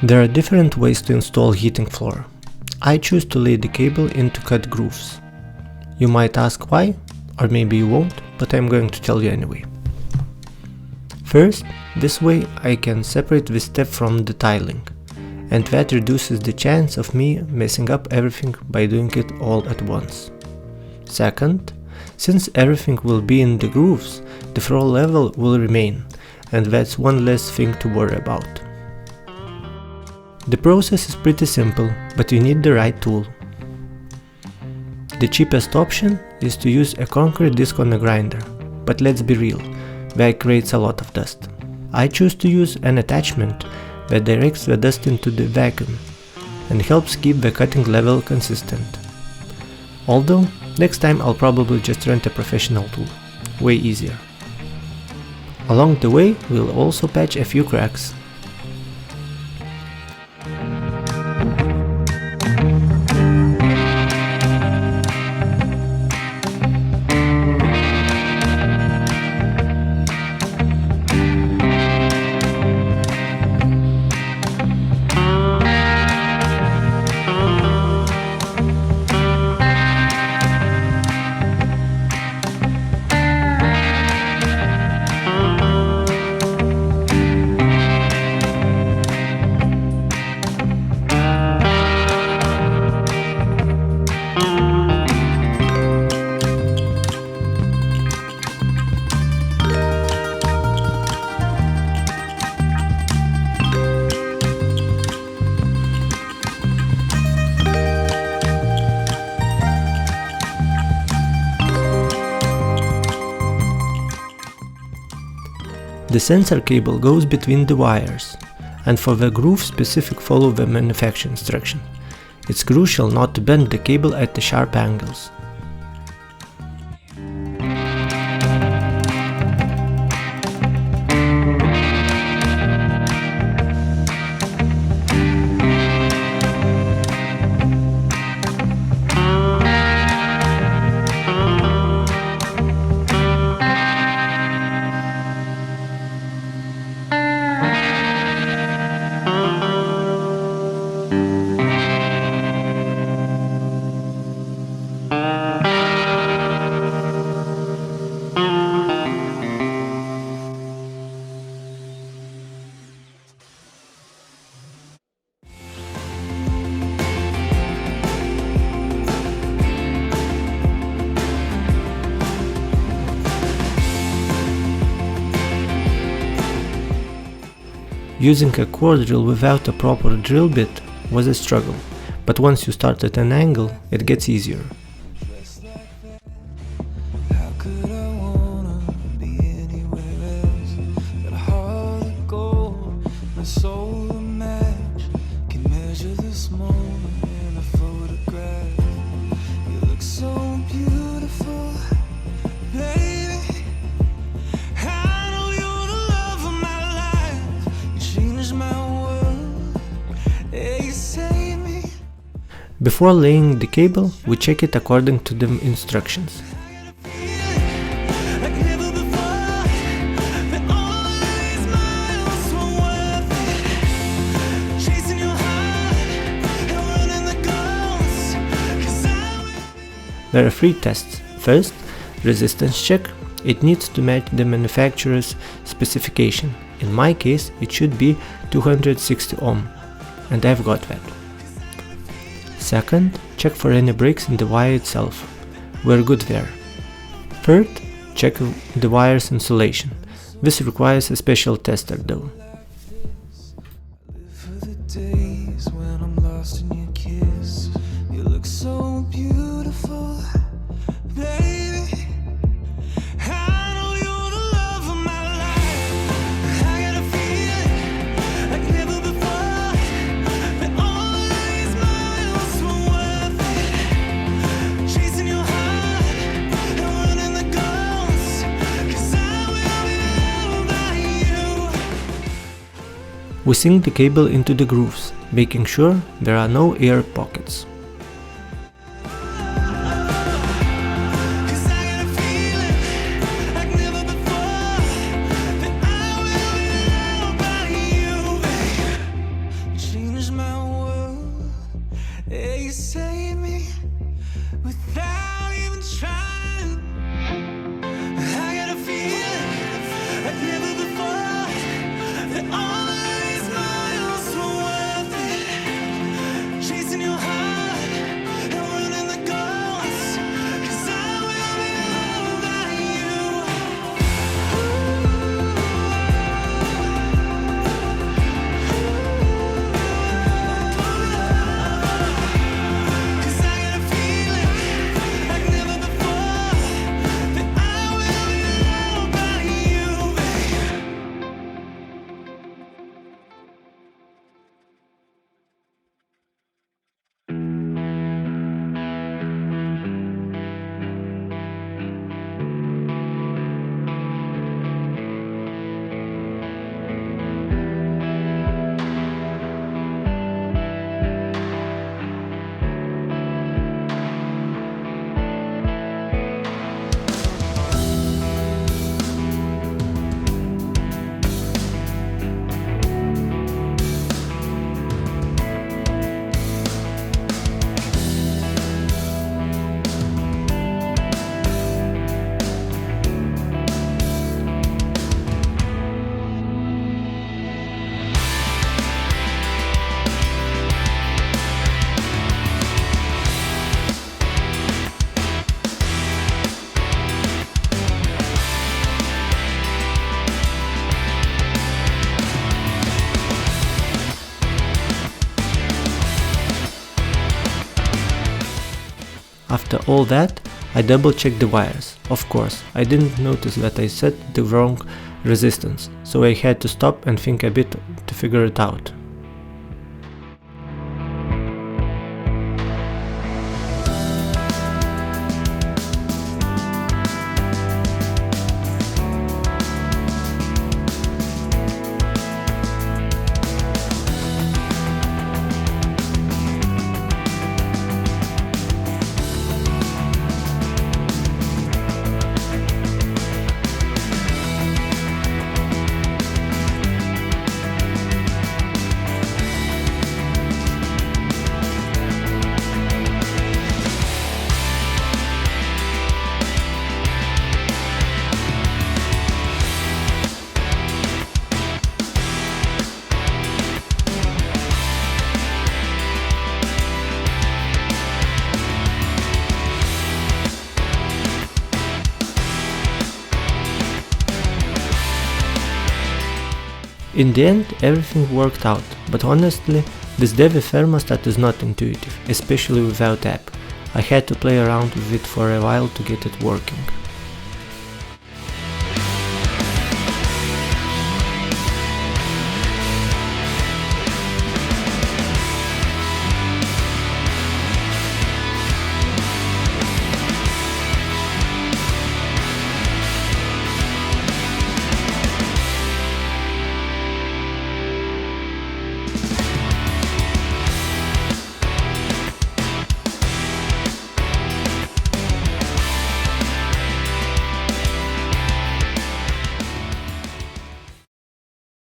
There are different ways to install heating floor. I choose to lay the cable into cut grooves. You might ask why, or maybe you won't, but I'm going to tell you anyway. First, this way I can separate this step from the tiling, and that reduces the chance of me messing up everything by doing it all at once. Second, since everything will be in the grooves, the floor level will remain, and that's one less thing to worry about. The process is pretty simple, but you need the right tool. The cheapest option is to use a concrete disc on a grinder, but let's be real, that creates a lot of dust. I choose to use an attachment that directs the dust into the vacuum and helps keep the cutting level consistent. Although, next time I'll probably just rent a professional tool, way easier. Along the way, we'll also patch a few cracks. The sensor cable goes between the wires, and for the groove specific follow the manufacturer instruction. It's crucial not to bend the cable at the sharp angles. Using a core drill without a proper drill bit was a struggle, but once you start at an angle, it gets easier. Before laying the cable, we check it according to the instructions. There are 3 tests. First, resistance check. It needs to match the manufacturer's specification. In my case, it should be 260 ohm, and I've got that. Second, check for any breaks in the wire itself. We're good there. Third, check the wire's insulation. This requires a special tester though. We sink the cable into the grooves, making sure there are no air pockets. all that, I double-checked the wires. Of course, I didn't notice that I set the wrong resistance, so I had to stop and think a bit to figure it out. In the end, everything worked out, but honestly, this Devi thermostat is not intuitive, especially without app. I had to play around with it for a while to get it working.